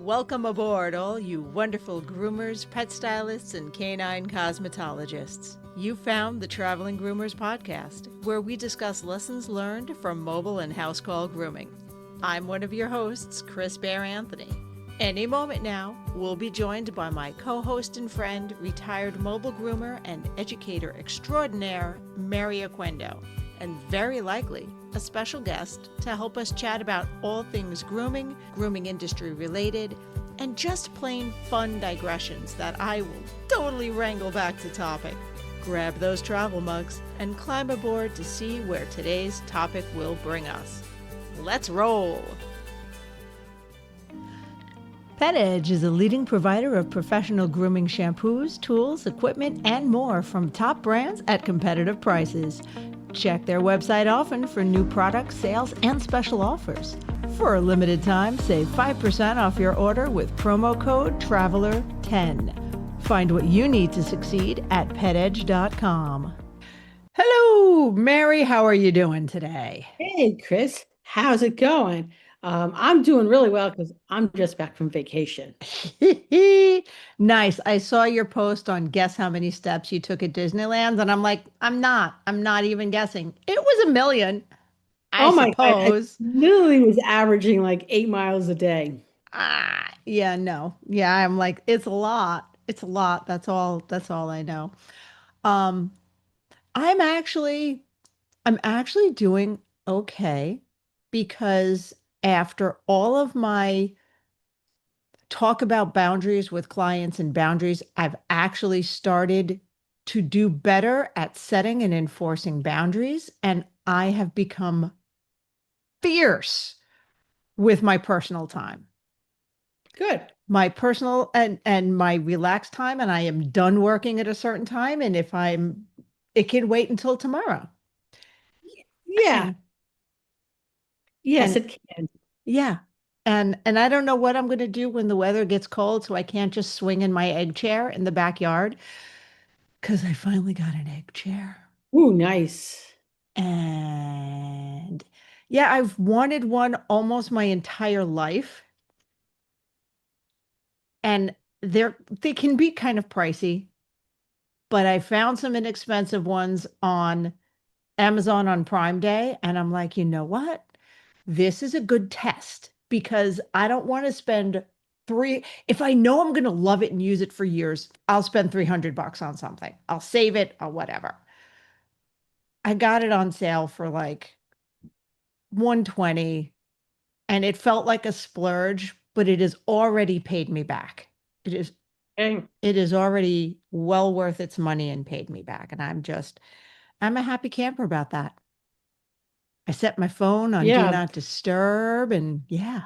Welcome aboard, all you wonderful groomers, pet stylists, and canine cosmetologists. You found the Traveling Groomers podcast, where we discuss lessons learned from mobile and house call grooming. I'm one of your hosts, Chris Bear Anthony. Any moment now, we'll be joined by my co-host and friend, retired mobile groomer and educator extraordinaire, Mary Oquendo, and very likely a special guest to help us chat about all things grooming, grooming industry related, and just plain fun digressions that I will totally wrangle back to topic. Grab those travel mugs and climb aboard to see where today's topic will bring us. Let's roll! Pet Edge is a leading provider of professional grooming shampoos, tools, equipment, and more from top brands at competitive prices. Check their website often for new products, sales, and special offers. For a limited time, save 5% off your order with promo code TRAVELER10. Find what you need to succeed at petedge.com. Hello, Mary. How are you doing today? Hey, Chris, how's it going? I'm doing really well because I'm just back from vacation. Nice. I saw your post on guess how many steps you took at Disneyland, and I'm like, I'm not even guessing. It was a million, I Oh my God, I suppose. literally was averaging like 8 miles a day. Yeah, no. Yeah, I'm like, it's a lot. It's a lot. That's all I know. Um, I'm actually I'm actually doing okay because after all of my talk about boundaries with clients and boundaries, I've actually started to do better at setting and enforcing boundaries. And I have become fierce with my personal time, Good. my personal and my relaxed time. And I am done working at a certain time. And if it can wait until tomorrow. Yeah, And, yes, and it can. yeah. And I don't know what I'm going to do when the weather gets cold, so I can't just swing in my egg chair in the backyard because I finally got an egg chair. Ooh, nice. And yeah, I've wanted one almost my entire life. And they can be kind of pricey, but I found some inexpensive ones on Amazon on Prime Day. And I'm like, you know what? This is a good test because I don't want to spend if I know I'm going to love it and use it for years, I'll spend $300 on something. I'll save it or whatever. I got it on sale for like 120 and it felt like a splurge, but it has already paid me back. It is Okay. it is already well worth its money and paid me back. And I'm a happy camper about that. I set my phone on do Yeah. not disturb and yeah.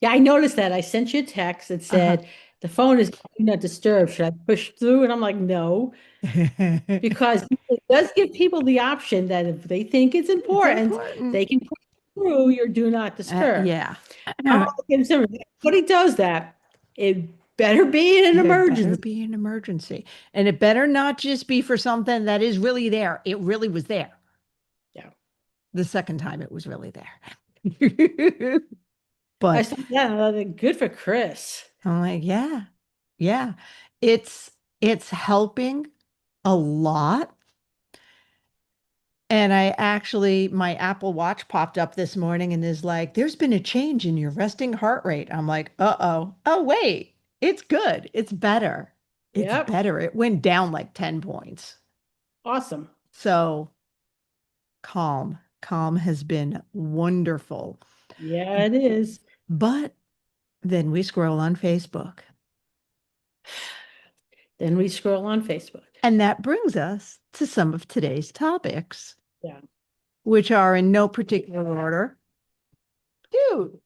Yeah, I noticed that. I sent you a text that Uh-huh. said the phone is not disturbed. Should I push through? And I'm like, no, because it does give people the option that if they think it's It's important, important. they can push through your do not disturb. Yeah. I'm looking at somebody does that, it better be in an It better emergency. be an emergency. And it better not just be for something that is really there. It really was there. Yeah. The second time it was really there. I But saw that and I thought, good for Chris. I'm like, yeah, yeah. It's it's helping a lot. And I actually, my Apple Watch popped up this morning and is like, there's been a change in your resting heart rate. I'm like, uh-oh. Oh, wait, it's good. It's better. It's Yep. better. It went down like 10 points. Awesome. So calm. Calm has been wonderful. Yeah, it is. But then we scroll on Facebook. Then we scroll on Facebook. And that brings us to some of today's topics, Yeah. which are in no particular order. Dude,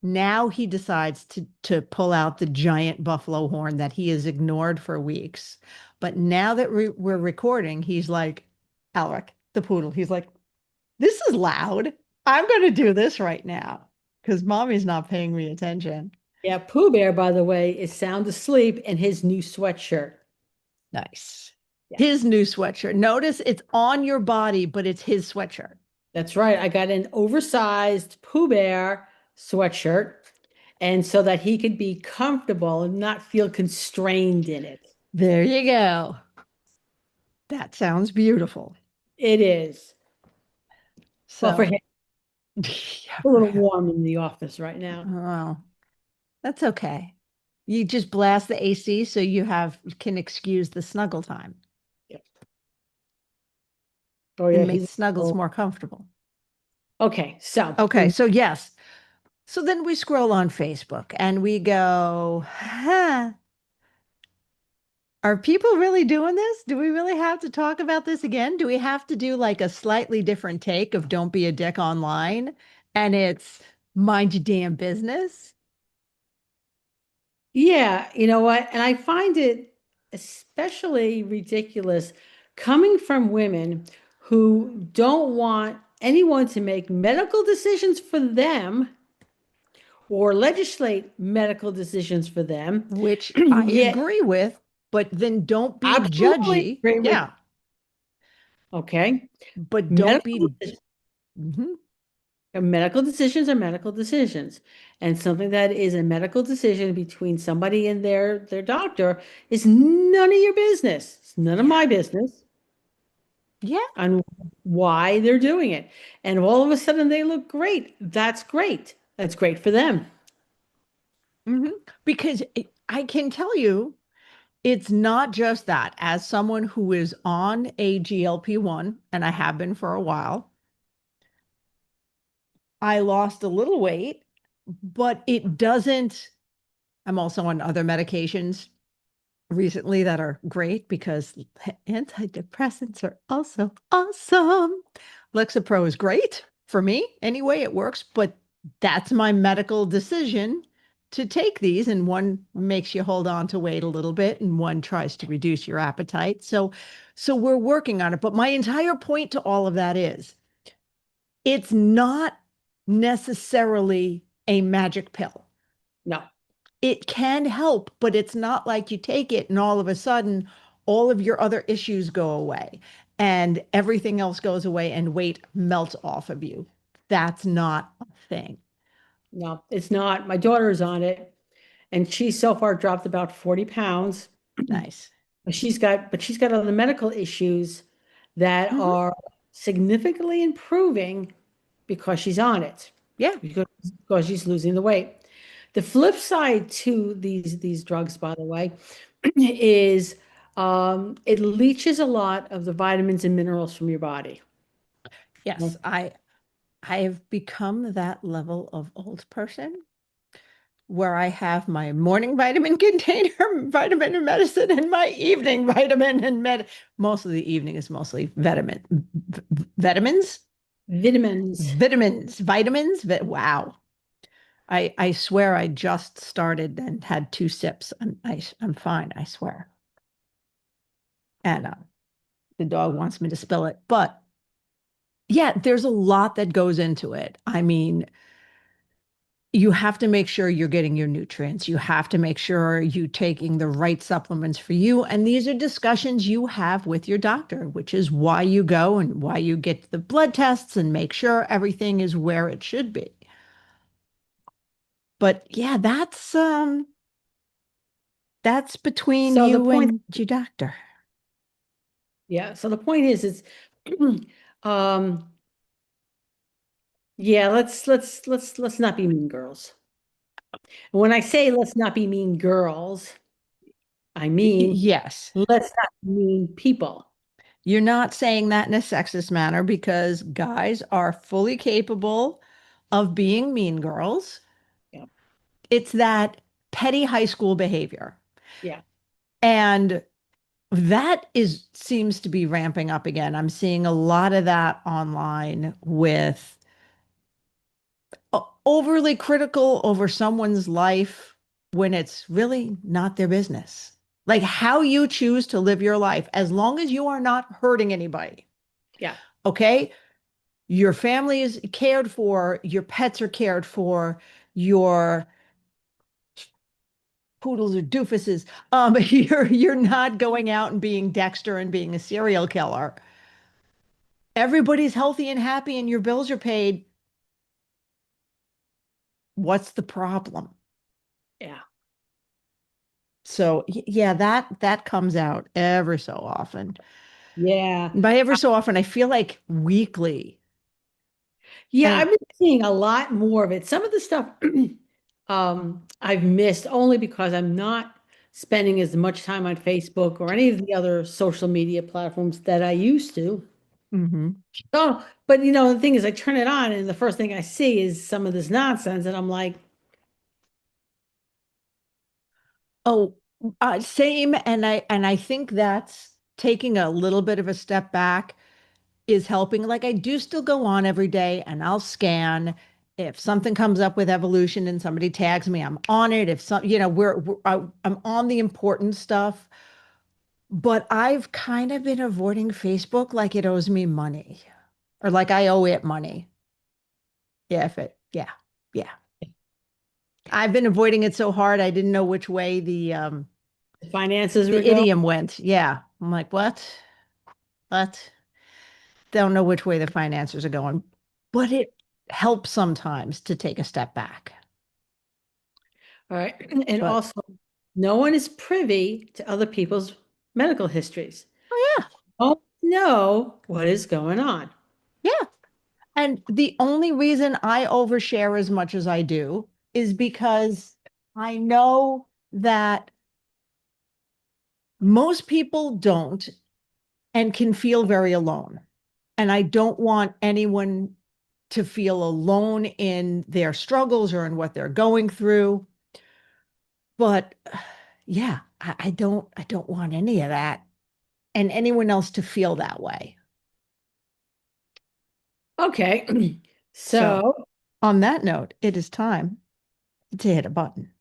now he decides to pull out the giant buffalo horn that he has ignored for weeks. But now that we're recording, he's like, Alec, the poodle, he's like, this is loud. I'm going to do this right now because mommy's not paying me attention. Yeah, Pooh Bear, by the way, is sound asleep in his new sweatshirt. Nice. Yeah, His new sweatshirt. Notice it's on your body, but it's his sweatshirt. that's right. I got an oversized Pooh Bear sweatshirt, and so that he could be comfortable and not feel constrained in it. There you go. That sounds beautiful. It is. Well, for So, him, yeah, a for little him. warm in the office right now. Well, that's okay. You just blast the AC so can excuse the snuggle time Yep. Oh yeah, and make he's snuggles oh. more comfortable. Okay. So Okay, so yes. So then we scroll on Facebook and we go, huh, are people really doing this? Do we really have to talk about this again? Do we have to do like a slightly different take of don't be a dick online? And it's mind your damn business? yeah, you know what? And I find it especially ridiculous coming from women who don't want anyone to make medical decisions for them or legislate medical decisions for them. Which I Yet, agree with, but then don't be absolutely judgy. agree with, Yeah, okay, but don't medical be. Mhm. medical decisions are medical decisions. And something that is a medical decision between somebody and their doctor is none of your business. It's none of Yeah, my business yeah. on why they're doing it. And if all of a sudden they look great, that's great. That's great for them. Mhm. Because I can tell you, it's not just that. As someone who is on a GLP-1, and I have been for a while, I lost a little weight, but it doesn't. I'm also on other medications recently that are great because antidepressants are also awesome. Lexapro is great for me. Anyway, it works, but that's my medical decision to take these. And one makes you hold on to weight a little bit, and one tries to reduce your appetite. So we're working on it. But my entire point to all of that is it's not necessarily a magic pill. No, It can help, but it's not like you take it and all of a sudden all of your other issues go away and everything else goes away and weight melts off of you. That's not a thing. no, it's not. My daughter is on it, and she's so far dropped about 40 pounds. Nice. But she's got other medical issues that Hmm. are significantly improving because she's on it, Yeah. because she's losing the weight. The flip side to these drugs, by the way, is it leaches a lot of the vitamins and minerals from your body. Yes, I have become that level of old person where I have my morning vitamin container, vitamin and medicine, and my evening vitamin and Most of the evening is mostly vitamins, Vitamins. Wow. I swear I just started and had two sips. I'm fine, I swear. And the dog wants me to spill it. But yeah, there's a lot that goes into it. I mean, you have to make sure you're getting your nutrients. You have to make sure you're taking the right supplements for you. And these are discussions you have with your doctor, which is why you go and why you get the blood tests and make sure everything is where it should be. But yeah, that's between So the you point, and your doctor. yeah, so the point is um, yeah, let's not be mean girls. And when I say let's not be mean girls, I mean Yes. let's not be mean people. You're not saying that in a sexist manner because guys are fully capable of being mean girls. Yeah, It's that petty high school behavior. yeah. And that is seems to be ramping up again. I'm seeing a lot of that online with overly critical over someone's life when it's really not their business. Like how you choose to live your life, as long as you are not hurting anybody. Yeah. Okay. Your family is cared for, your pets are cared for, your poodles or doofuses. You're not going out and being Dexter and being a serial killer. Everybody's healthy and happy and your bills are paid. what's the problem? Yeah. So yeah, that comes out ever so often. Yeah. By ever so often, I feel like weekly. Yeah, And I've been seeing a lot more of it. Some of the stuff I've missed only because I'm not spending as much time on Facebook or any of the other social media platforms that I used to. mhm. Oh, but the thing is, I turn it on and the first thing I see is some of this nonsense, and I'm like, Oh, same. And I think that's taking a little bit of a step back is helping. Like I do still go on every day and I'll scan. If something comes up with evolution and somebody tags me, I'm on it. If some, I'm on the important stuff. But I've kind of been avoiding Facebook like it owes me money or like I owe it money. Yeah, yeah, yeah. I've been avoiding it so hard I didn't know which way the finances were the going. idiom went. Yeah. I'm like, what? What? Don't know which way the finances are going. But it helps sometimes to take a step back. All right. And But also, no one is privy to other people's medical histories. oh yeah, Don't know what is going on. yeah. And the only reason I overshare as much as I do is because I know that most people don't and can feel very alone. And I don't want anyone to feel alone in their struggles or in what they're going through. But yeah, I don't want any of that and anyone else to feel that way. Okay. So So, on that note, it is time to hit a button.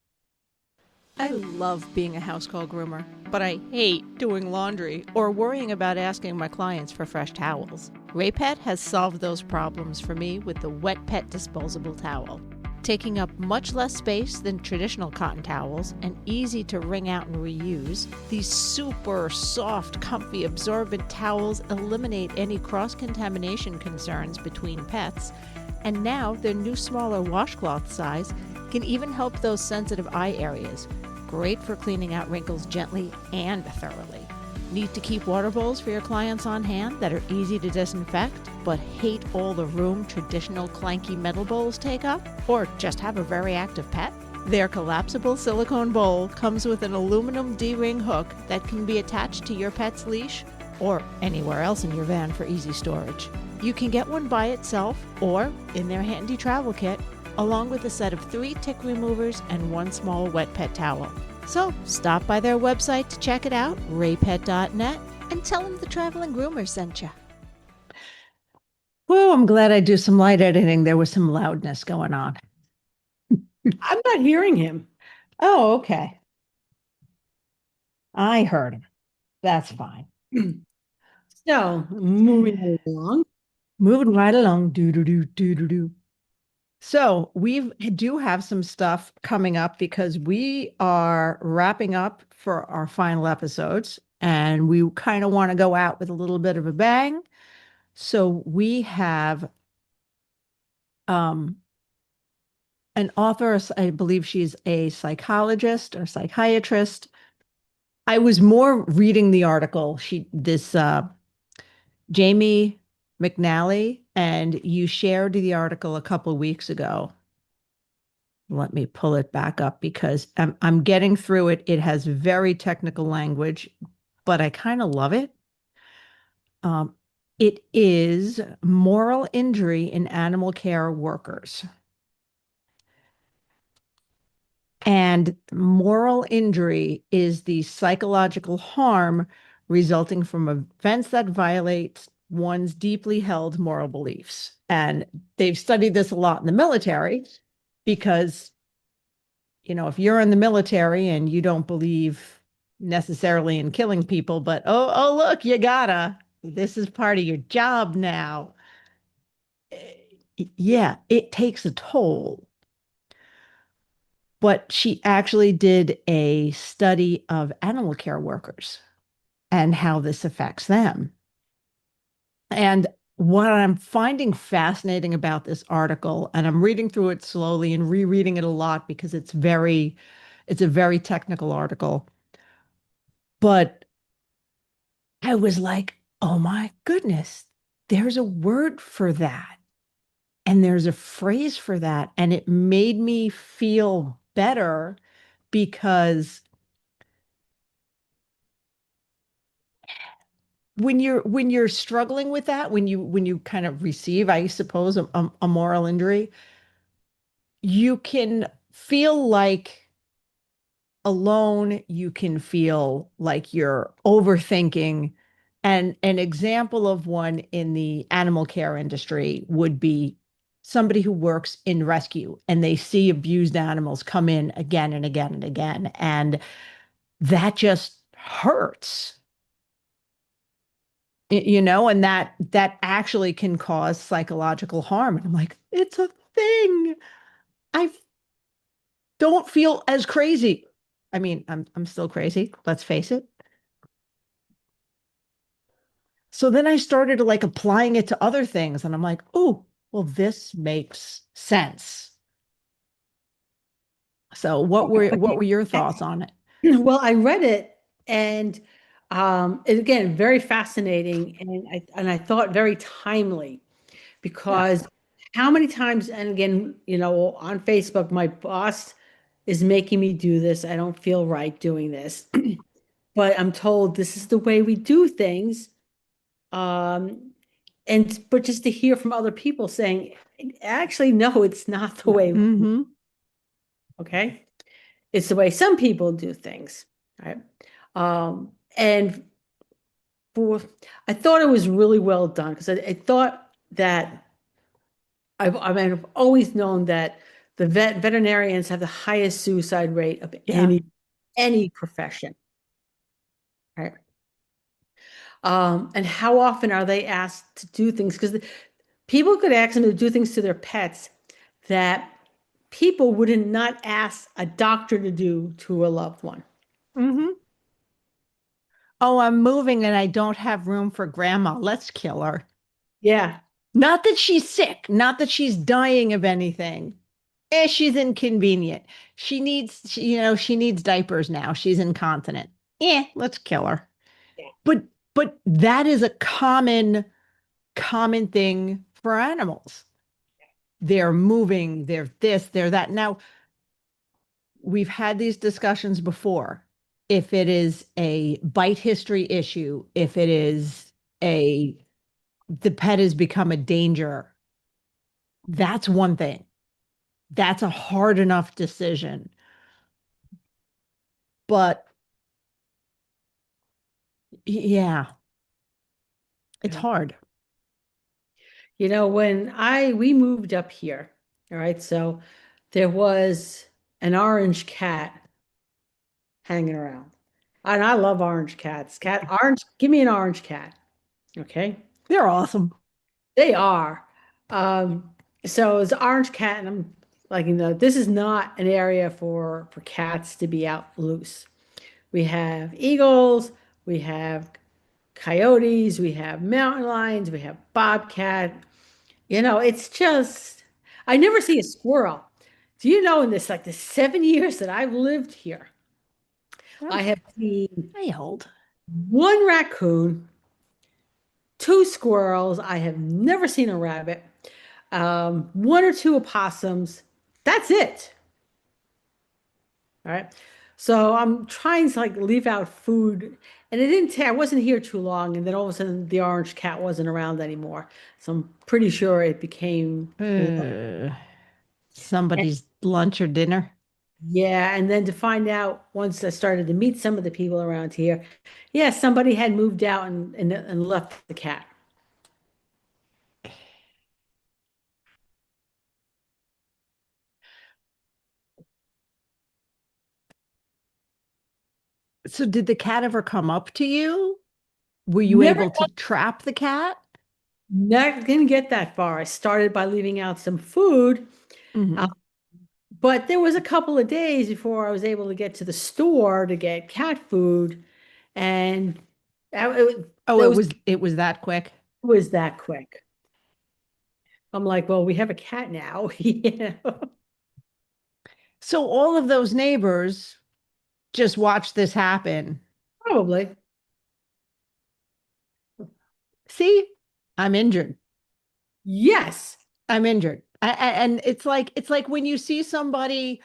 I love being a house call groomer, but I hate doing laundry or worrying about asking my clients for fresh towels. Raypet has solved those problems for me with the Wet Pet disposable towel. Taking up much less space than traditional cotton towels and easy to wring out and reuse, these super soft, comfy, absorbent towels eliminate any cross-contamination concerns between pets, and now their new smaller washcloth size can even help those sensitive eye areas. Great for cleaning out wrinkles gently and thoroughly. Need to keep water bowls for your clients on hand that are easy to disinfect, but hate all the room traditional clanky metal bowls take up? Or just have a very active pet? Their collapsible silicone bowl comes with an aluminum D-ring hook that can be attached to your pet's leash or anywhere else in your van for easy storage. You can get one by itself or in their handy travel kit, along with a set of 3 tick removers and 1 small wet pet towel. So stop by their website to check it out, raypet.net, and tell them the Traveling Groomer sent you. Whoa, I'm glad I do some light editing. There was some loudness going on. I'm not hearing him. Oh, okay. I heard him. That's fine. So, moving along. Moving right along. Do do do do do do. So we do have some stuff coming up because we are wrapping up for our final episodes, and we kind of want to go out with a little bit of a bang. So we have um, an author. I believe she's a psychologist or psychiatrist. I was more reading the article. Jamie McNally, and you shared the article a couple of weeks ago. Let me pull it back up because I'm getting through it. It has very technical language, but I kind of love it. Um, it is moral injury in animal care workers. And moral injury is the psychological harm resulting from events that violate one's deeply held moral beliefs. And they've studied this a lot in the military because, if you're in the military and you don't believe necessarily in killing people, but look, you gotta, this is part of your job now. Yeah, it takes a toll. But she actually did a study of animal care workers and how this affects them. And what I'm finding fascinating about this article, and I'm reading through it slowly and rereading it a lot because it's a very technical article. But I was like, oh my goodness, there's a word for that. And there's a phrase for that. And it made me feel better because when you're struggling with that, when you kind of receive, I suppose, a moral injury, you can feel like alone, you can feel like you're overthinking. And an example of one in the animal care industry would be somebody who works in rescue and they see abused animals come in again and again and again. And that just hurts, and that actually can cause psychological harm. And I'm like, it's a thing. I don't feel as crazy. I mean, I'm still crazy, let's face it. So then I started like applying it to other things and I'm like, oh, well, this makes sense. So what were your thoughts on it? Well, I read it and again, very fascinating and I thought very timely Yeah. because how many times, and again, on Facebook, my boss is making me do this. I don't feel right doing this, but I'm told this is the way we do things. Um, but just to hear from other people saying, actually, no, it's not the No. way, Mm-hmm. okay? It's the way some people do things, right? And for I thought it was really well done because I thought that I've always known that the veterinarians have the highest suicide rate of Yeah. any profession, right? And how often are they asked to do things? Because people could ask them to do things to their pets that people wouldn't not ask a doctor to do to a loved one. Mm-hmm. Oh, I'm moving and I don't have room for grandma. Let's kill her. Yeah, Not that she's sick, not that she's dying of anything. She's inconvenient. She needs diapers now. She's incontinent. Let's kill her. yeah, But but that is a common thing for animals. They're moving, they're this, they're that. Now, we've had these discussions before. If it is a bite history issue, if it is a the pet has become a danger, that's one thing. That's a hard enough decision. But yeah, it's yeah. hard. When we moved up here, all right, so there was an orange cat hanging around. And I love orange cats. Give me an orange cat. Okay. They're awesome. They are. Um, so it's an orange cat, and I'm like, this is not an area for cats to be out loose. We have eagles, we have coyotes, we have mountain lions, we have bobcat. It's just I never see a squirrel. Do you know in this like the 7 years that I've lived here, I'm I have seen I hold. one raccoon, two squirrels. I have never seen a rabbit. One or two opossums. That's it. All right. So I'm trying to like leave out food, and it didn't take. I wasn't here too long, and then all of a sudden the orange cat wasn't around anymore. So I'm pretty sure it became. Uh, somebody's lunch or dinner. Yeah, and then to find out once I started to meet some of the people around here, yeah, somebody had moved out and left the cat. So did the cat ever come up to you? Were you Never, able to trap the cat? not didn't get that far. I started by leaving out some food, uh, Hmm. but there was a couple of days before I was able to get to the store to get cat food, and Oh, those it was that quick. was that quick. I'm like, well, we have a cat now, So all of those neighbors just watch this happen. Probably. See, I'm injured. Yes. I'm injured. And it's like when you see somebody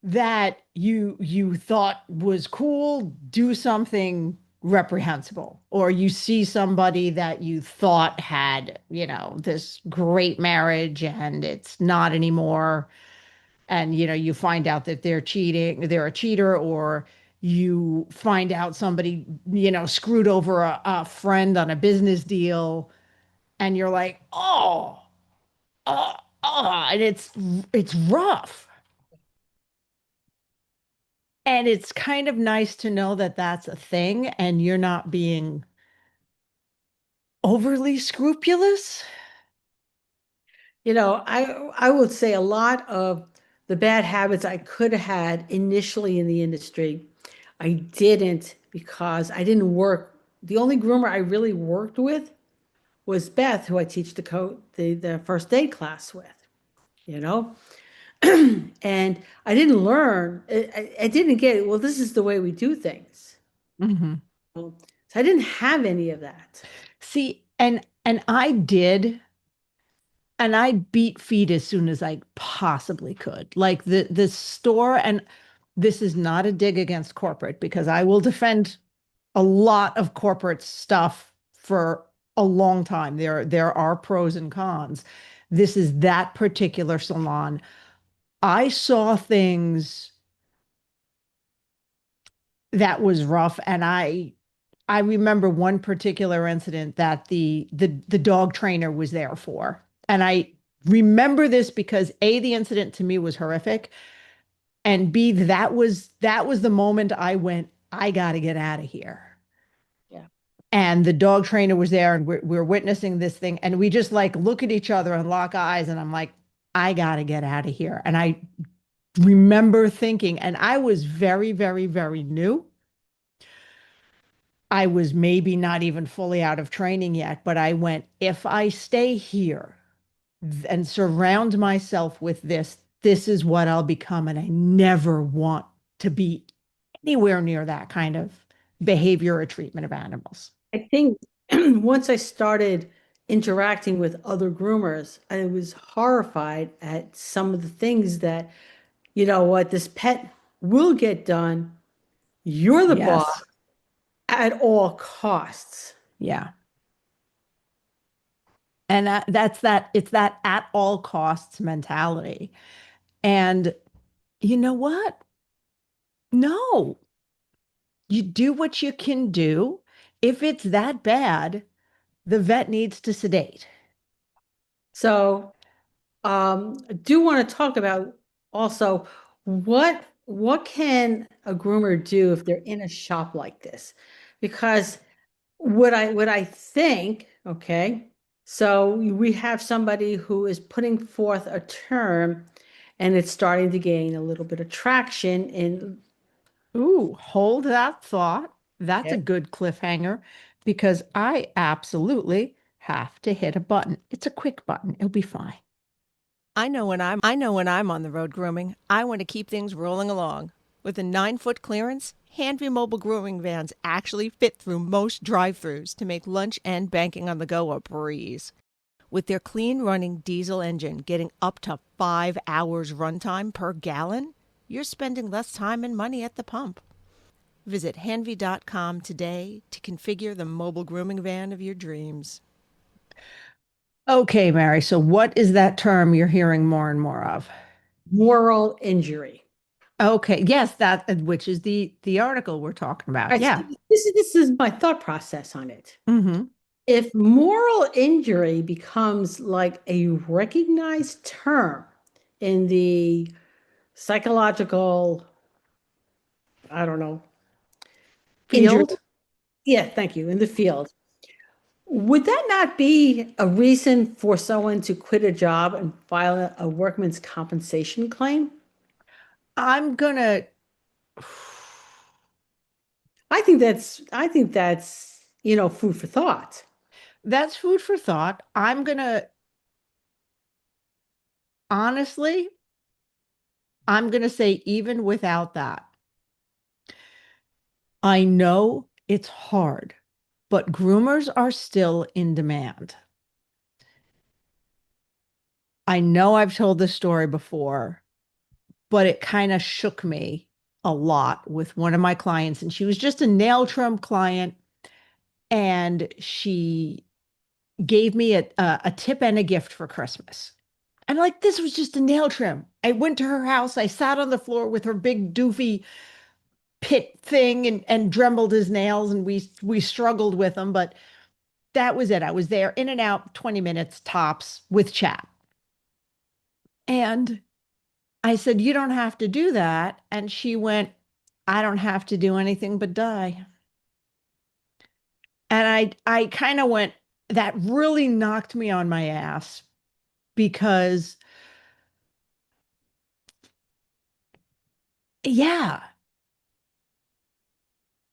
that you thought was cool do something reprehensible, or you see somebody that you thought had, this great marriage and it's not anymore, and you find out that they're a cheater, or you find out somebody screwed over a friend on a business deal, and you're like, oh, and it's rough. And it's kind of nice to know that that's a thing and you're not being overly scrupulous. I would say a lot of the bad habits I could have had initially in the industry, I didn't because I didn't work. The only groomer I really worked with was Beth, who I teach the first aid class with, you know? And I didn't learn, I didn't get, well, this is the way we do things. Mhm. So I didn't have any of that. See, and I did, and I beat feet as soon as I possibly could. Like the store, and this is not a dig against corporate because I will defend a lot of corporate stuff for a long time. There are pros and cons. This is that particular salon. I saw things that was rough, and I remember one particular incident that the dog trainer was there for. And I remember this because A, the incident to me was horrific, and B, that was the moment I went, I got to get out of here. Yeah. And the dog trainer was there, and we're witnessing this thing, and we just like look at each other and lock eyes, and I'm like, I got to get out of here. And I remember thinking, and I was very, very, very new. I was maybe not even fully out of training yet, but I went, if I stay here and surround myself with this is what I'll become. And I never want to be anywhere near that kind of behavior or treatment of animals. I think once I started interacting with other groomers, I was horrified at some of the things that, this pet will get done. You're the boss Yes. at all costs. Yeah. And it's that at all costs mentality. And you know what? No, you do what you can do. If it's that bad, the vet needs to sedate. So, I do want to talk about also what can a groomer do if they're in a shop like this? Because what I think, okay, so we have somebody who is putting forth a term and it's starting to gain a little bit of traction in Ooh, hold that thought. That's a it. good cliffhanger because I absolutely have to hit a button. It's a quick button. It'll be fine. I know when I'm on the road grooming, I want to keep things rolling along. With a 9-foot clearance, Hanvey mobile grooming vans actually fit through most drive-throughs to make lunch and banking on the go a breeze. With their clean running diesel engine getting up to 5 hours runtime per gallon, you're spending less time and money at the pump. Visit Hanvey.com today to configure the mobile grooming van of your dreams. Okay, Mary. So, what is that term you're hearing more and more of? Moral injury. Okay, yes, that which is the article we're talking All about. right, so Yeah. this is my thought process on it. Mm-hmm. If moral injury becomes like a recognized term in the psychological, I don't know, Injury. field, yeah, thank you, in the field, would that not be a reason for someone to quit a job and file a workman's compensation claim? I'm gonna. I think that's food for thought. That's food for thought. I'm gonna honestly, I'm going to say, even without that, I know it's hard, but groomers are still in demand. I know I've told this story before, but it kind of shook me a lot with one of my clients. And she was just a nail trim client. And she gave me a tip and a gift for Christmas. And like, this was just a nail trim. I went to her house. I sat on the floor with her big doofy pit thing and dremeled his nails. And we struggled with them. But that was it. I was there in and out 20 minutes tops with chat. And I said, you don't have to do that. And she went, I don't have to do anything but die. And I kind of went, that really knocked me on my ass because, yeah,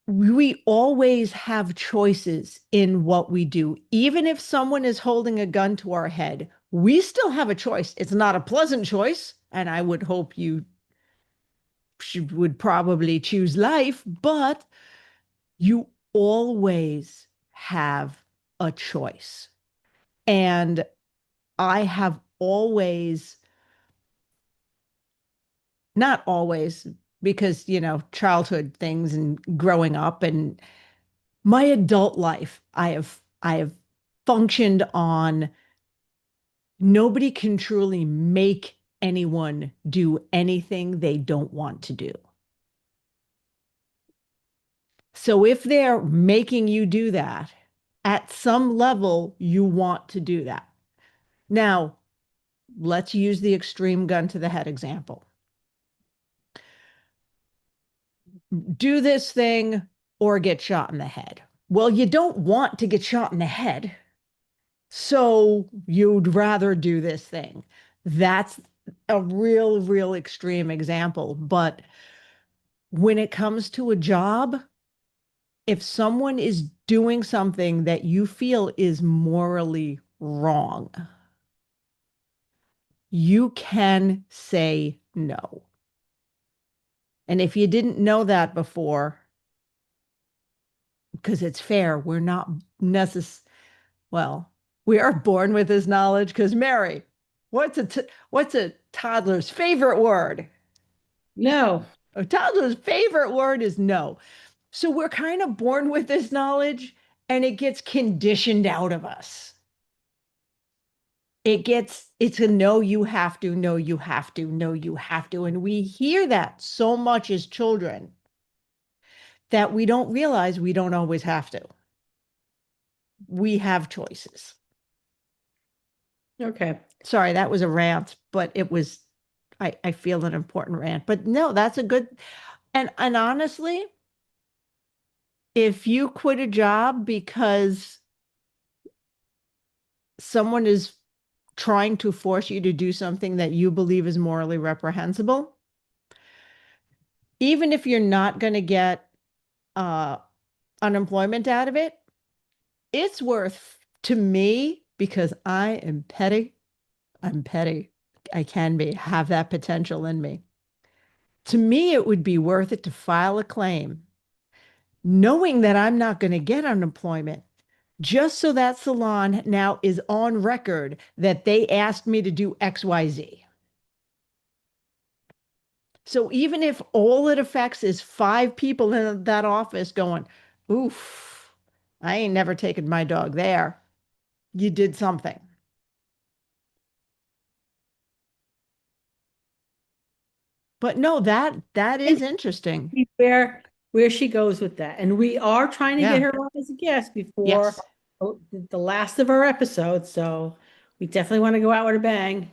we always have choices in what we do. Even if someone is holding a gun to our head, we still have a choice. It's not a pleasant choice. And I would hope you would probably choose life, but you always have a choice. And I have always, not always, because, childhood things and growing up and my adult life, I have functioned on nobody can truly make anyone do anything they don't want to do. So if they're making you do that, at some level, you want to do that. Now, let's use the extreme gun to the head example. Do this thing or get shot in the head. Well, you don't want to get shot in the head, so you'd rather do this thing. That's a real extreme example. But when it comes to a job, if someone is doing something that you feel is morally wrong, you can say no. And if you didn't know that before, because it's fair, we're not necessarily, well, we are born with this knowledge because Mary, what's a toddler's favorite word? No. A toddler's favorite word is no. So we're kind of born with this knowledge and it gets conditioned out of us. It's a no, you have to, no, you have to, no, you have to. And we hear that so much as children that we don't realize we don't always have to. We have choices. Okay. Sorry, that was a rant, but I feel an important rant. But no, that's a good, and honestly, if you quit a job because someone is trying to force you to do something that you believe is morally reprehensible, even if you're not going to get unemployment out of it, it's worth to me because I am petty. I'm petty. I can be, have that potential in me. To me, it would be worth it to file a claim, knowing that I'm not going to get unemployment, just so that salon now is on record that they asked me to do XYZ. So even if all it affects is 5 people in that office going, oof, I ain't never taken my dog there. You did something. But no, that is interesting. Where she goes with that. And we are trying to get Yeah. her on as a guest before Yes. the last of our episodes. So we definitely want to go out with a bang.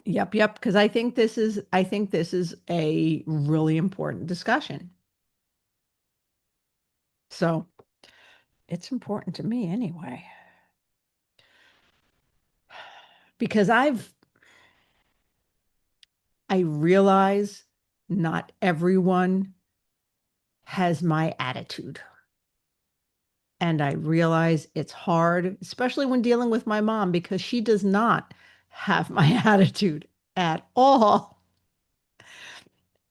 Yep. Because I think this is a really important discussion. So it's important to me anyway. Because I realize not everyone has my attitude. And I realize it's hard, especially when dealing with my mom, because she does not have my attitude at all.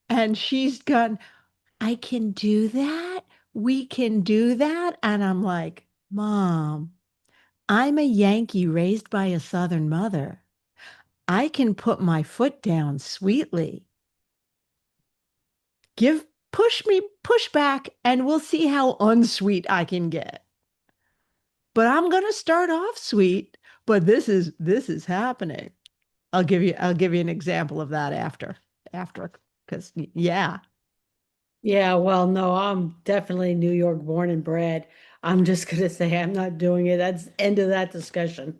And she's gone, I can do that. We can do that. And I'm like, Mom, I'm a Yankee raised by a Southern mother. I can put my foot down sweetly. Push back, and we'll see how unsweet I can get. But I'm going to start off sweet, but this is happening. I'll give you an example of that after, because yeah. Yeah, well, no, I'm definitely New York born and bred. I'm just gonna say I'm not doing it. That's end of that discussion.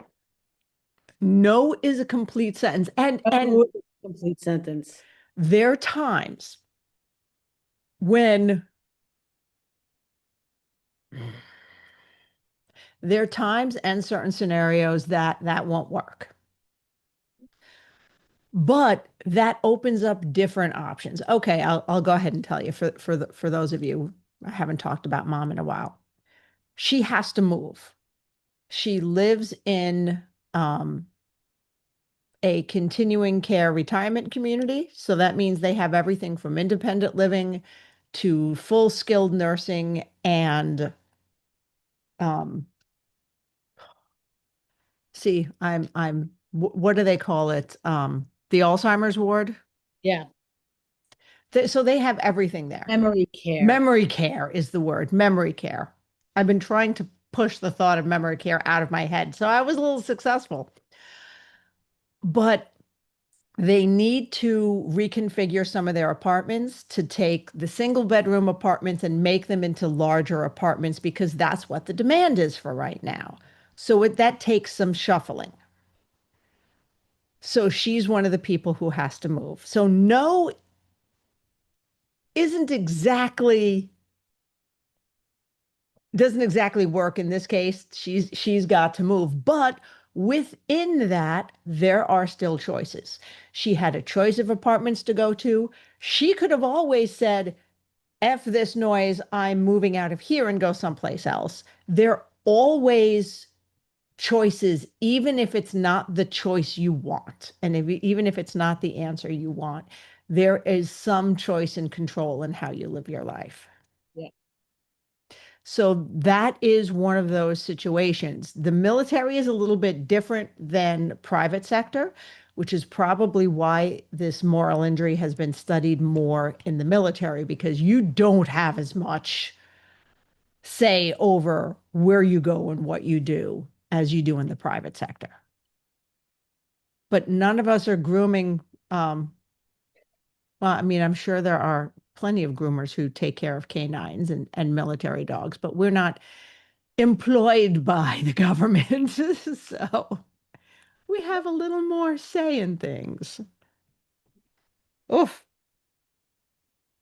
No is a complete sentence. And Oh, complete sentence. there are times when there are times and certain scenarios that won't work. But that opens up different options. Okay, I'll go ahead and tell you for those of you I haven't talked about mom in a while. She has to move. She lives in a continuing care retirement community. So that means they have everything from independent living to full skilled nursing and um, see, what do they call it? The Alzheimer's ward. Yeah, So they have everything there. memory care. Memory care is the word, memory care. I've been trying to push the thought of memory care out of my head. So I was a little successful. But they need to reconfigure some of their apartments to take the single bedroom apartments and make them into larger apartments because that's what the demand is for right now. So that takes some shuffling. So she's one of the people who has to move. So no isn't exactly doesn't exactly work in this case. She's got to move, but within that there are still choices. She had a choice of apartments to go to. She could have always said, F this noise, I'm moving out of here and go someplace else. There are always choices, even if it's not the choice you want. And even if it's not the answer you want, there is some choice and control in how you live your life. Yeah. So that is one of those situations. The military is a little bit different than private sector, which is probably why this moral injury has been studied more in the military, because you don't have as much say over where you go and what you do as you do in the private sector. But none of us are grooming. Well, I mean, I'm sure there are plenty of groomers who take care of canines and military dogs, but we're not employed by the government. So we have a little more say in things. Oof.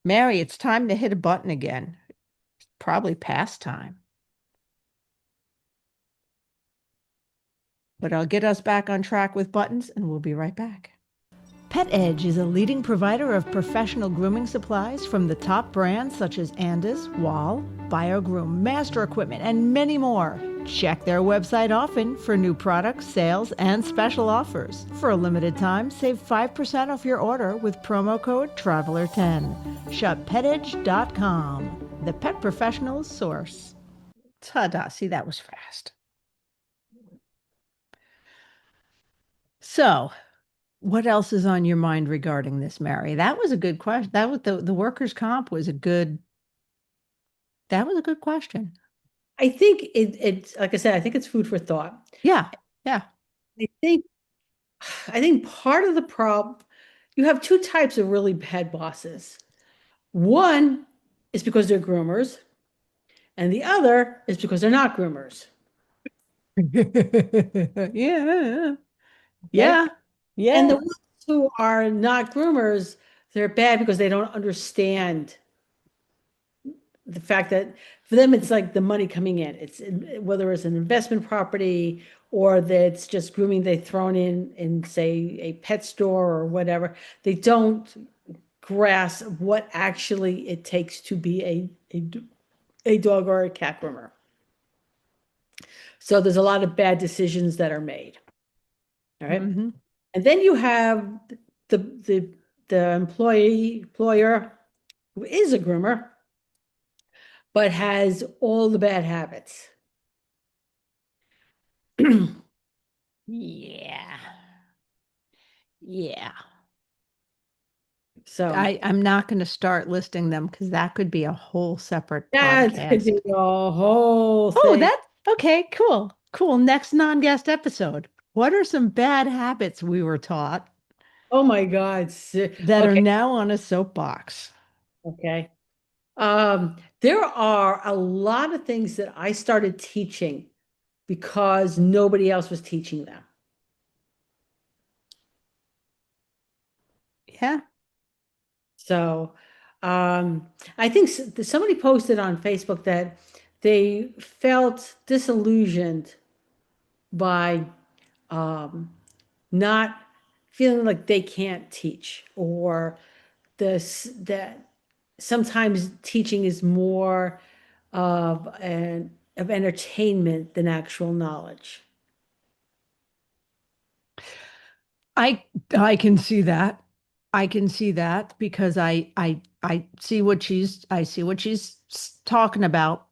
Mary, it's time to hit a button again. It's probably past time. But I'll get us back on track with buttons and we'll be right back. Pet Edge is a leading provider of professional grooming supplies from the top brands such as Andis, Wall, BioGroom, Master Equipment, and many more. Check their website often for new products, sales, and special offers. For a limited time, save 5% off your order with promo code TRAVELER10. Shop petedge.com, the pet professional's source. Ta-da, see, that was fast. So, what else is on your mind regarding this, Mary? That was a good question. That was the workers' comp was a good. That was a good question. I think it's like I said, I think it's food for thought. Yeah, yeah. I think I think part of the problem, you have two types of really bad bosses. One is because they're groomers, and the other is because they're not groomers. Yeah, Okay? yeah, And yeah. the ones who are not groomers, they're bad because they don't understand the fact that for them it's like the money coming in. It's whether it's an investment property or that's just grooming they thrown in say a pet store or whatever. They don't grasp what actually it takes to be a dog or a cat groomer. So there's a lot of bad decisions that are made. All right. Mm-hmm. And then you have the the the employer who is a groomer, but has all the bad habits. Yeah. Yeah. So I'm not going to start listing them because that could be a whole separate that could podcast. be a whole Oh, thing. that's okay. Cool. Cool. Next non-guest episode. What are some bad habits we were taught Oh my God. that are Okay, now on a soapbox? okay. There are a lot of things that I started teaching because nobody else was teaching them. Yeah. So, I think somebody posted on Facebook that they felt disillusioned by um, not feeling like they can't teach, or this that sometimes teaching is more of entertainment than actual knowledge. I I can see that. I can see that because I see what she's talking about.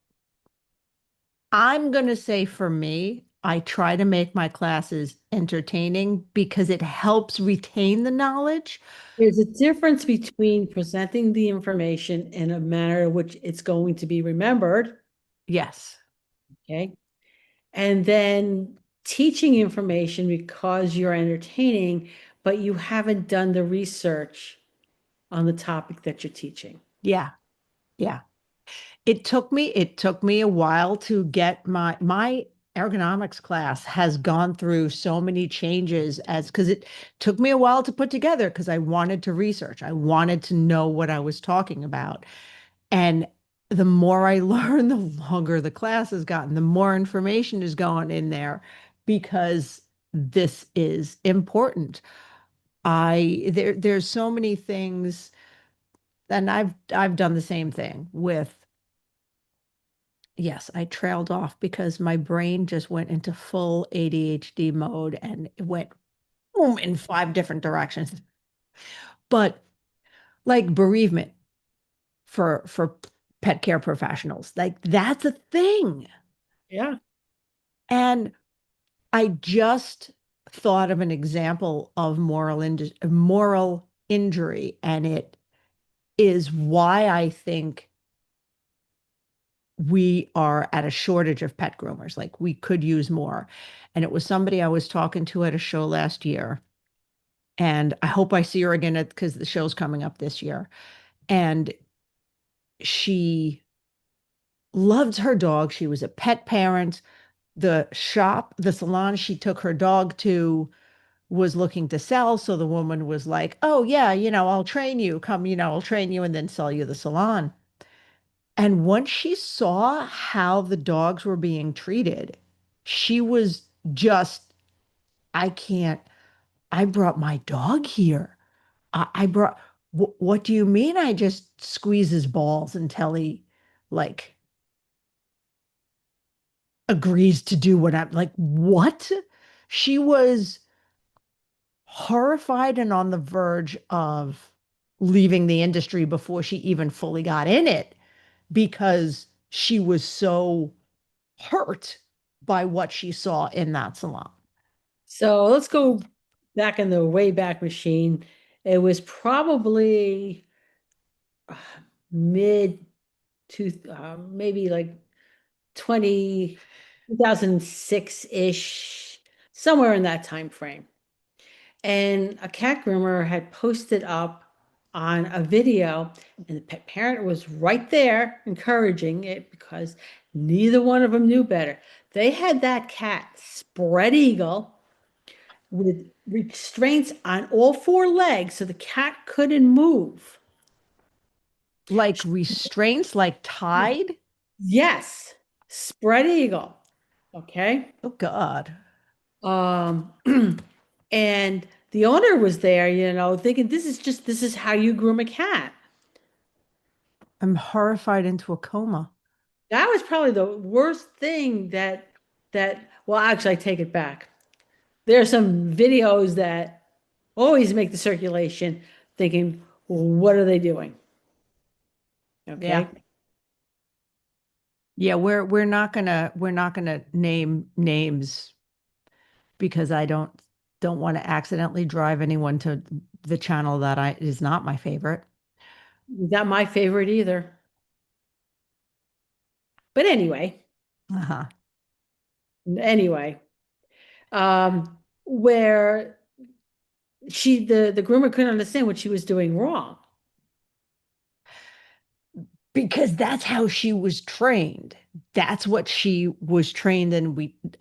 I'm going to say for me, I try to make my classes entertaining because it helps retain the knowledge. There's a difference between presenting the information in a manner in which it's going to be remembered, Yes. okay, and then teaching information because you're entertaining, but you haven't done the research on the topic that you're teaching. Yeah. Yeah. It took me a while to get my ergonomics class has gone through so many changes as because it took me a while to put together because I wanted to research. I wanted to know what I was talking about. And the more I learn, the longer the class has gotten, the more information is going in there because this is important. There's so many things, and I've done the same thing with. Yes, I trailed off because my brain just went into full ADHD mode and it went boom in five different directions. But like bereavement for pet care professionals, like that's a thing. Yeah. And I just thought of an example of moral injury, and it is why I think we are at a shortage of pet groomers. Like we could use more. And it was somebody I was talking to at a show last year. And I hope I see her again because the show's coming up this year. And she loved her dog. She was a pet parent. The salon she took her dog to was looking to sell. So the woman was like, oh, yeah, I'll train you. Come, I'll train you and then sell you the salon. And once she saw how the dogs were being treated, she was just, I can't, I brought my dog here. I brought, what do you mean? I just squeeze his balls until he like agrees to do what I'm like, what? She was horrified and on the verge of leaving the industry before she even fully got in it because she was so hurt by what she saw in that salon. So let's go back in the Wayback Machine. It was probably uh, mid to maybe like 2006-ish, somewhere in that time frame. And a cat groomer had posted up on a video, and the pet parent was right there encouraging it because neither one of them knew better. They had that cat spread eagle with restraints on all four legs so the cat couldn't move. Like restraints, like tied. Yes, spread eagle. Okay. Oh God. Um, and the owner was there, thinking this is how you groom a cat. I'm horrified into a coma. That was probably the worst thing well, actually, I take it back. There are some videos that always make the circulation, thinking, what are they doing? Yeah. Okay. Yeah, we're not gonna name names because I don't want to accidentally drive anyone to the channel that I is not my favorite. Not my favorite either. But Uh-huh. anyway, where the groomer couldn't understand what she was doing wrong. Because that's how she was trained. That's what she was trained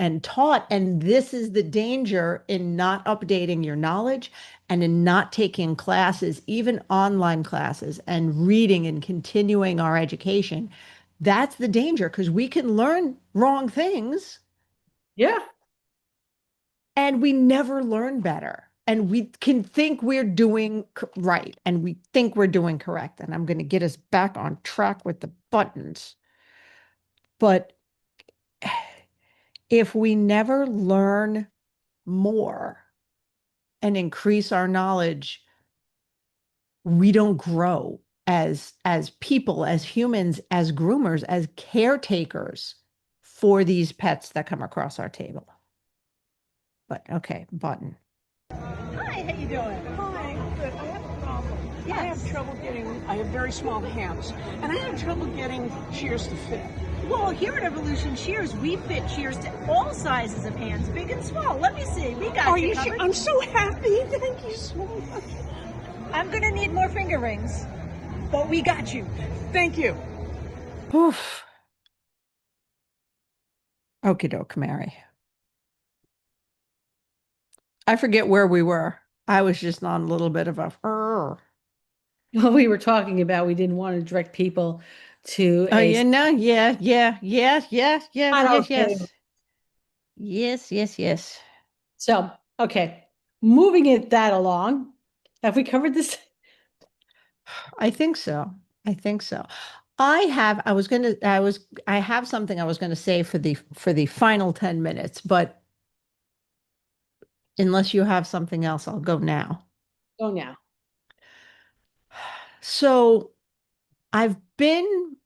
and taught. And this is the danger in not updating your knowledge and in not taking classes, even online classes, and reading and continuing our education. That's the danger because we can learn wrong things Yeah. and we never learn better. And we can think we're doing right and we think we're doing correct. And I'm going to get us back on track with the buttons. But if we never learn more and increase our knowledge, we don't grow as people, as humans, as groomers, as caretakers for these pets that come across our table. But okay, button. Hi, how you doing? Hi, good. I have a problem. Yes. I have very small hands, and I have trouble getting shears to fit. Well, here at Evolution Shears, we fit shears to all sizes of hands, big and small. Let me see. We got Are you you covered. sure? I'm so happy. Thank you so much. I'm gonna need more finger rings, but we got you. Thank you. Oof. Okie doke, Mary. I forget where we were. I was just on a little bit of a. Well, we were talking about we didn't want to direct people to Oh a yeah, no, yeah, yeah, yes, yes, yes, not yes, okay. yes, yes, yes, yes. So, okay, moving it that along. Have we covered this? I think so. I think so. I have something I was gonna say for the final 10 minutes, but unless you have something else, I'll go now. Go now. So I've been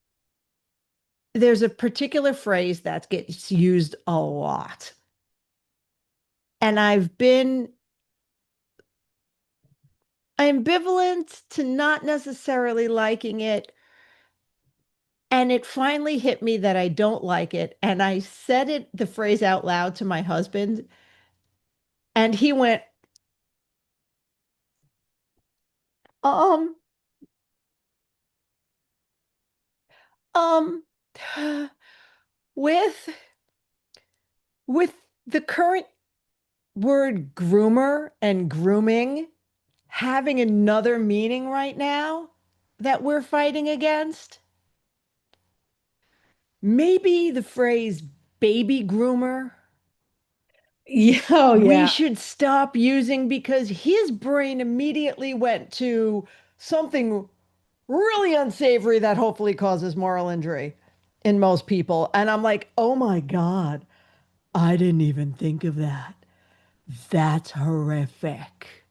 there's a particular phrase that gets used a lot. And I've been ambivalent to not necessarily liking it. And it finally hit me that I don't like it. And I said the phrase out loud to my husband, and he went, um, um, with with the current word groomer and grooming having another meaning right now that we're fighting against, maybe the phrase baby groomer Yeah, oh we yeah. should stop using because his brain immediately went to something really unsavory that hopefully causes moral injury in most people. And I'm like, oh my God, I didn't even think of that. That's horrific.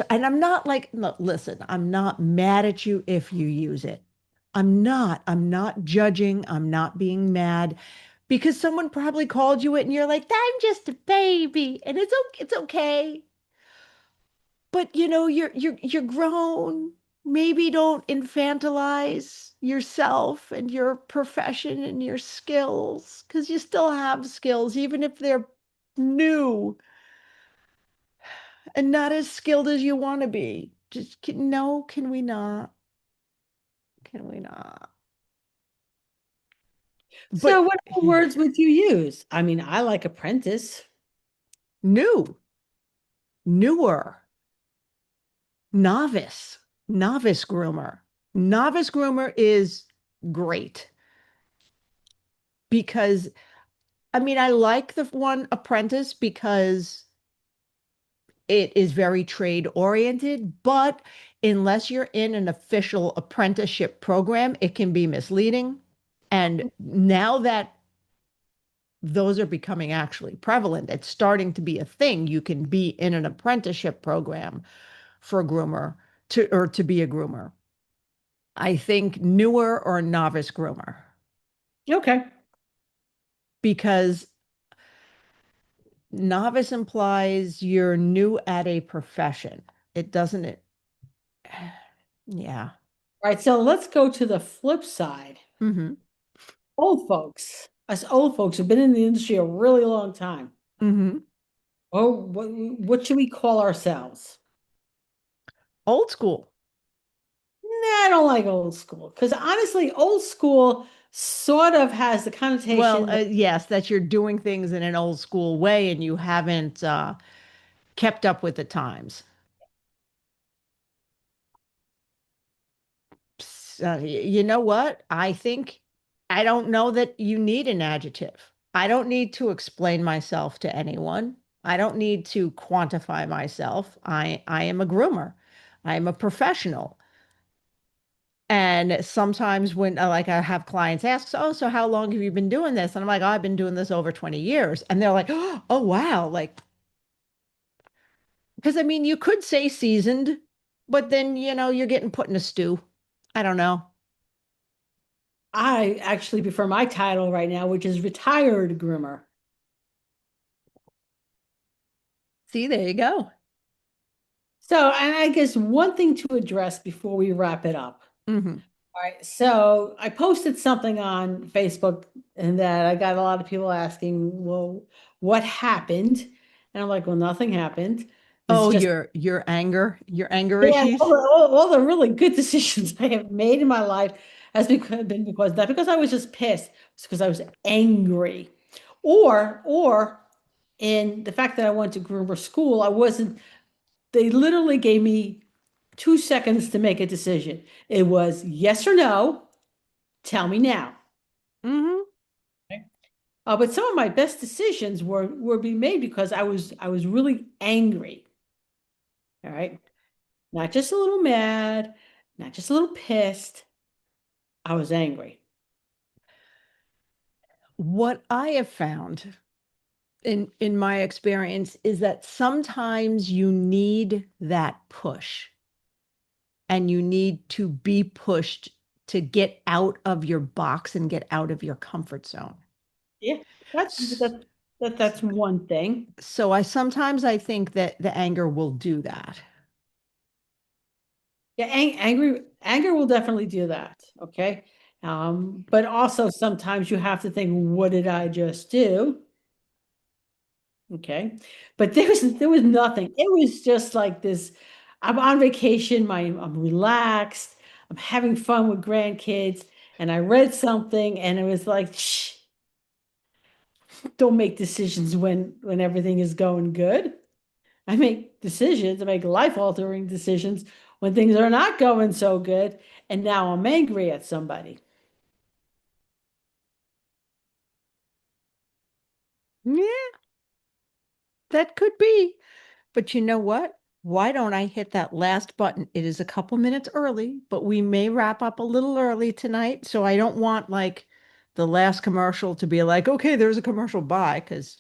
And I'm not like, no, listen, I'm not mad at you if you use it. I'm not judging. I'm not being mad because someone probably called you it and you're like, I'm just a baby and it's okay. But you're grown. Maybe don't infantilize yourself and your profession and your skills because you still have skills, even if they're new and not as skilled as you want to be. No, can we not? Can we not? So, But what other words would you use? I mean, I like apprentice. new, newer, novice, novice groomer. Novice groomer is great because I mean, I like the one apprentice because it is very trade oriented, but unless you're in an official apprenticeship program, it can be misleading. And now that those are becoming actually prevalent. It's starting to be a thing. You can be in an apprenticeship program for a groomer to be a groomer. I think newer or novice groomer, Okay. because novice implies you're new at a profession. It doesn't it? Yeah. All right. So let's go to the flip side. Mm-hmm. Old folks, us old folks have been in the industry a really long time. Mm-hmm. Oh, what should we call ourselves? Old school. Nah, I don't like old school because honestly, old school sort of has the Well, connotation that yes, that you're doing things in an old school way and you haven't kept up with the times. You know what? I don't know that you need an adjective. I don't need to explain myself to anyone. I don't need to quantify myself. I am a groomer. I am a professional. And sometimes when like I have clients ask, oh, so how long have you been doing this? And I'm like, oh, I've been doing this over 20 years. And they're like, oh, wow. Like, because I mean, you could say seasoned, but then, you're getting put in a stew. I don't know. I actually prefer my title right now, which is retired groomer. See, there you go. So, and I guess one thing to address before we wrap it up. Mm-hmm. All right. So I posted something on Facebook and that I got a lot of people asking, well, what happened? And I'm like, well, nothing happened. It's Oh, just, your anger yeah, issues. all the really good decisions I have made in my life been because not because I was just pissed, it's because I was angry. Or in the fact that I went to groomer school, I wasn't, they literally gave me 2 seconds to make a decision. It was yes or no, tell me now. Mm-hmm. But some of my best decisions were being made because I was really angry. All right. Not just a little mad, not just a little pissed. I was angry. What I have found in my experience is that sometimes you need that push and you need to be pushed to get out of your box and get out of your comfort zone. Yeah, that's S- that, that's one thing. So I think that the anger will do that. Yeah, anger will definitely do that. Okay. But also sometimes you have to think, what did I just do? Okay. But there was nothing. It was just like this. I'm on vacation, I'm relaxed, I'm having fun with grandkids, and I read something and it was like, shh, don't make decisions when everything is going good. I make life-altering decisions when things are not going so good, and now I'm angry at somebody. Yeah, that could be. But you know what? Why don't I hit that last button? It is a couple minutes early, but we may wrap up a little early tonight. So I don't want like the last commercial to be like, okay, there's a commercial buy, because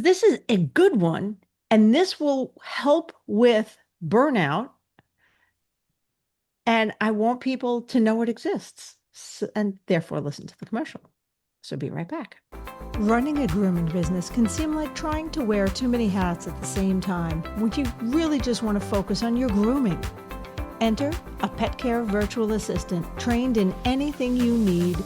this is a good one and this will help with burnout. And I want people to know it exists and therefore listen to the commercial. So be right back. Running a grooming business can seem like trying to wear too many hats at the same time when you really just want to focus on your grooming. Enter a pet care virtual assistant trained in anything you need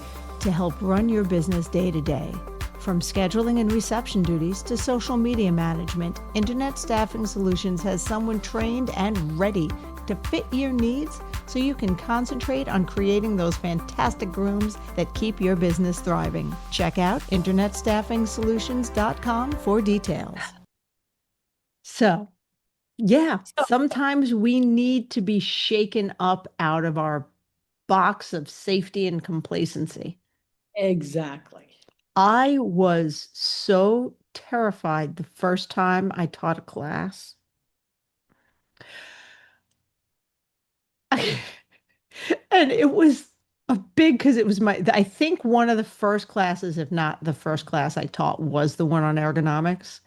to help run your business day to day. From scheduling and reception duties to social media management, Internet Staffing Solutions has someone trained and ready to fit your needs so you can concentrate on creating those fantastic grooms that keep your business thriving. Check out internetstaffingsolutions.com for details. So, yeah, sometimes we need to be shaken up out of our box of safety and complacency. Exactly. I was so terrified the first time I taught a class. And it was big because it was I think one of the first classes, if not the first class I taught, was the one on ergonomics.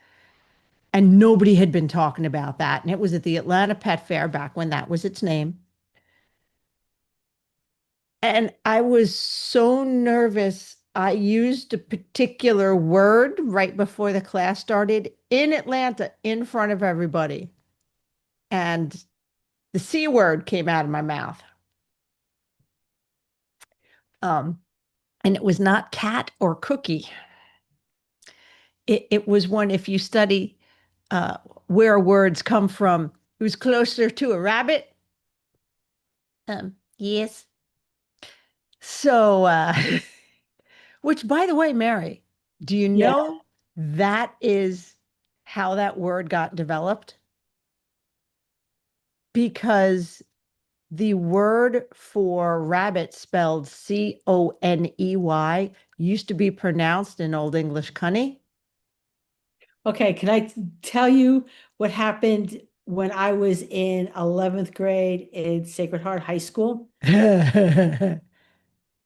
And nobody had been talking about that. And it was at the Atlanta Pet Fair back when that was its name. And I was so nervous. I used a particular word right before the class started in Atlanta in front of everybody. And the C word came out of my mouth. Um, and it was not cat or cookie. It was one, if you study uh, where words come from, it was closer to a rabbit. Yes. So, which, by the way, Mary, do you Yeah. know that is how that word got developed? Because the word for rabbit spelled Coney used to be pronounced in Old English cunny. Okay, can I tell you what happened when I was in 11th grade in Sacred Heart High School?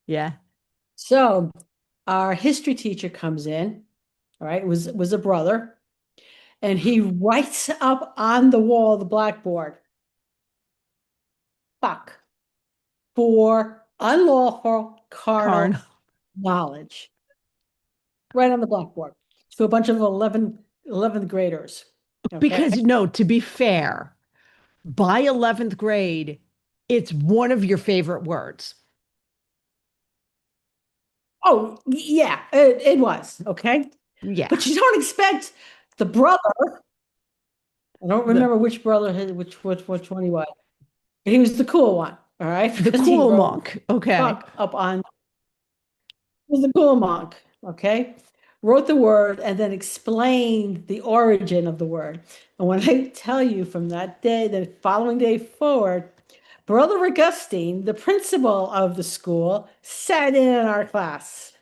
Yeah. So our history teacher comes in, all right, was a brother, and he writes up on the wall, the blackboard, fuck, for unlawful carnal Carn. knowledge, right on the blackboard to a bunch of 11th graders. Okay. Because, no, to be fair, by 11th grade, it's one of your favorite words. Oh, yeah, it was. Okay. Yeah. But you don't expect the brother, I don't The remember which brother, which one he was. He was the cool one, all right? the Because he cool wrote monk. Okay. fuck up on, he was the cool monk, okay? Wrote the word and then explained the origin of the word. And when I tell you from that day, the following day forward, Brother Augustine, the principal of the school, sat in our class.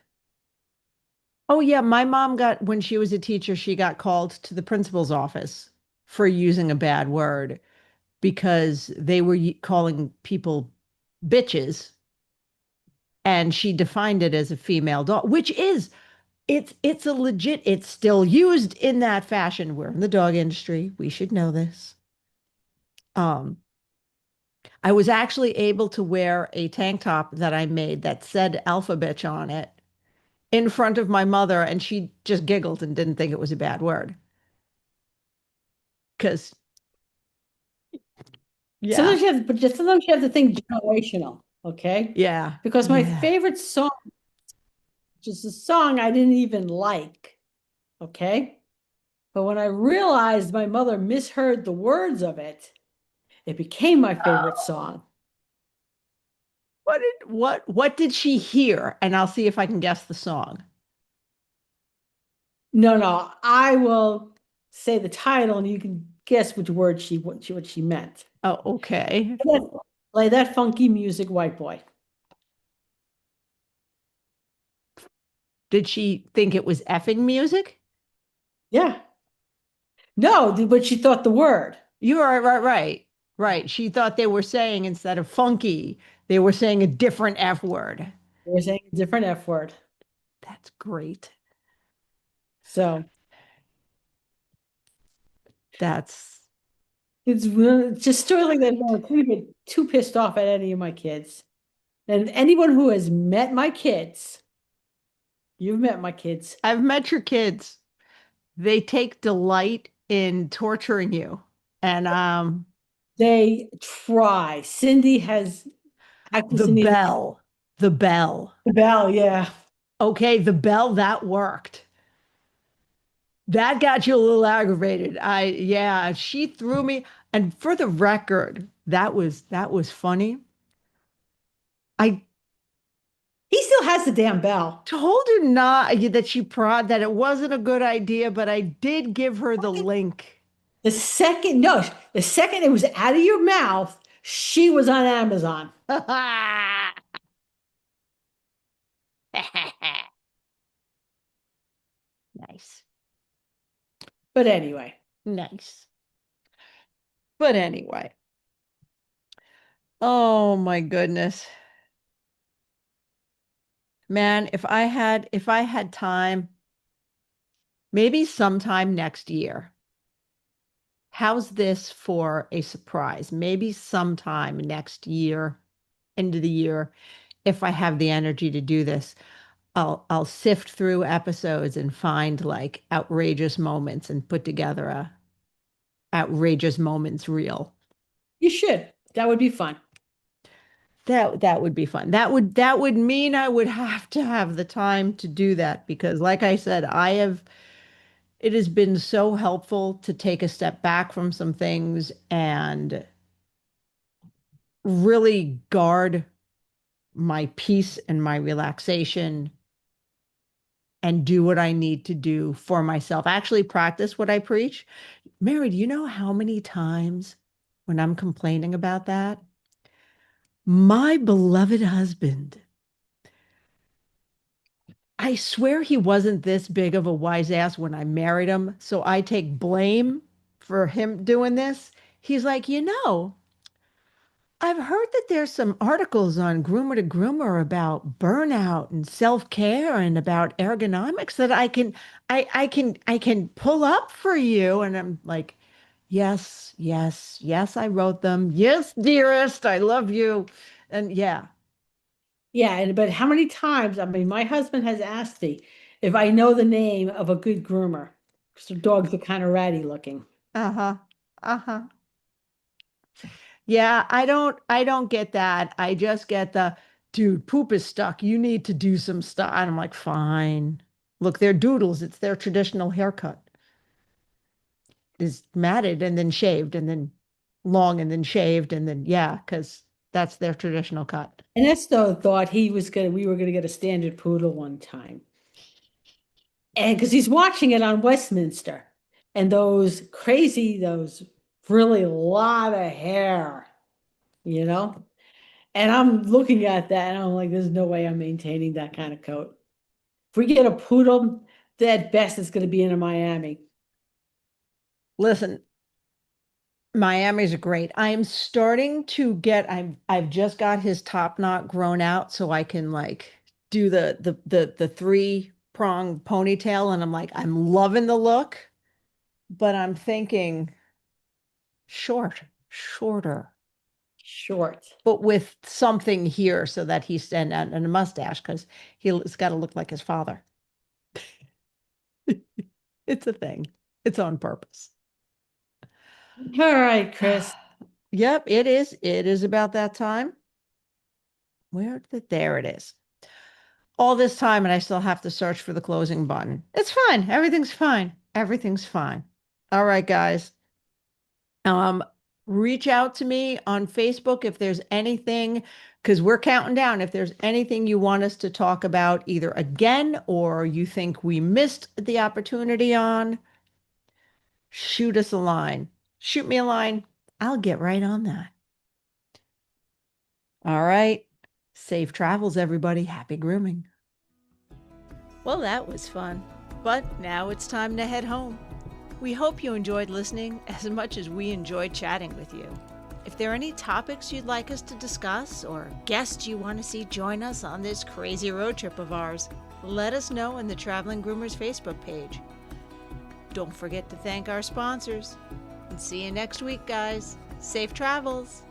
Oh, yeah. My mom got, when she was a teacher, she got called to the principal's office for using a bad word because they were calling people bitches. And she defined it as a female dog, which is, it's a legit, it's still used in that fashion. We're in the dog industry. We should know this. Um, I was actually able to wear a tank top that I made that said alpha bitch on it in front of my mother, and she just giggled and didn't think it was a bad word. Because, yeah, Sometimes you have to think generational, okay? yeah, Because my yeah. favorite song, which is a song I didn't even like, okay? But when I realized my mother misheard the words of it, it became my favorite song. What did she hear? And I'll see if I can guess the song. No, no, I will say the title and you can guess which word what she meant. Oh, okay. Play that funky music, white boy. Did she think it was effing music? Yeah. No, but she thought the word. You are right, right, right. She thought they were saying instead of funky, they were saying a different F word. They were saying a different F word. That's great. So That's it's just story like that. I couldn't get too pissed off at any of my kids. And anyone who has met my kids, you've met my kids. I've met your kids. They take delight in torturing you. And They try. Cindy has the actually needs bell, the bell. the bell, yeah. Okay, the bell that worked. That got you a little aggravated. Yeah, she threw me. And for the record, that was funny. I He still has the damn bell. told her not that she prod that it wasn't a good idea, but I did give her the link. The second it was out of your mouth, she was on Amazon. Nice. But anyway, Nice. But anyway. Oh my goodness. Man, if I had time, maybe sometime next year. How's this for a surprise? Maybe sometime next year, end of the year, if I have the energy to do this, I'll sift through episodes and find like outrageous moments and put together a outrageous moments reel. You should. That would be fun. That would be fun. That would mean I would have to have the time to do that because like I said, it has been so helpful to take a step back from some things and really guard my peace and my relaxation and do what I need to do for myself. Actually practice what I preach. Mary, do you know how many times when I'm complaining about that, my beloved husband, I swear he wasn't this big of a wise ass when I married him. So I take blame for him doing this. He's like, I've heard that there's some articles on Groomer to Groomer about burnout and self-care and about ergonomics that I can pull up for you. And I'm like, yes, yes, yes, I wrote them. Yes, dearest, I love you. And yeah. Yeah, but how many times? I mean, my husband has asked me if I know the name of a good groomer. Because the dogs are kind of ratty looking. Uh-huh. Uh-huh. Yeah, I don't get that. I just get the dude, poop is stuck. You need to do some stuff. And I'm like, fine. Look, they're doodles. It's their traditional haircut. Is matted and then shaved and then long and then shaved and then yeah, because that's their traditional cut. And Esto thought we were gonna get a standard poodle one time. And because he's watching it on Westminster and those really lot of hair, you know? And I'm looking at that and I'm like, there's no way I'm maintaining that kind of coat. If we get a poodle, at best it's going to be in a Miami. Listen, Miami's great. I'm starting to get I've just got his top knot grown out so I can like do the three prong ponytail and I'm like I'm loving the look, but I'm thinking shorter, Short. but with something here so that he's and a mustache because he's got to look like his father. It's a thing. It's on purpose. All right, Chris. Yep, it is. It is about that time. There it is. All this time and I still have to search for the closing button. It's fine. Everything's fine. Everything's fine. All right, guys. Um, reach out to me on Facebook if there's anything, because we're counting down. If there's anything you want us to talk about either again or you think we missed the opportunity on, shoot us a line. Shoot me a line. I'll get right on that. All right. Safe travels, everybody. Happy grooming. Well, that was fun. But now it's time to head home. We hope you enjoyed listening as much as we enjoyed chatting with you. If there are any topics you'd like us to discuss or guests you want to see join us on this crazy road trip of ours, let us know in the Traveling Groomers Facebook page. Don't forget to thank our sponsors. And see you next week, guys. Safe travels!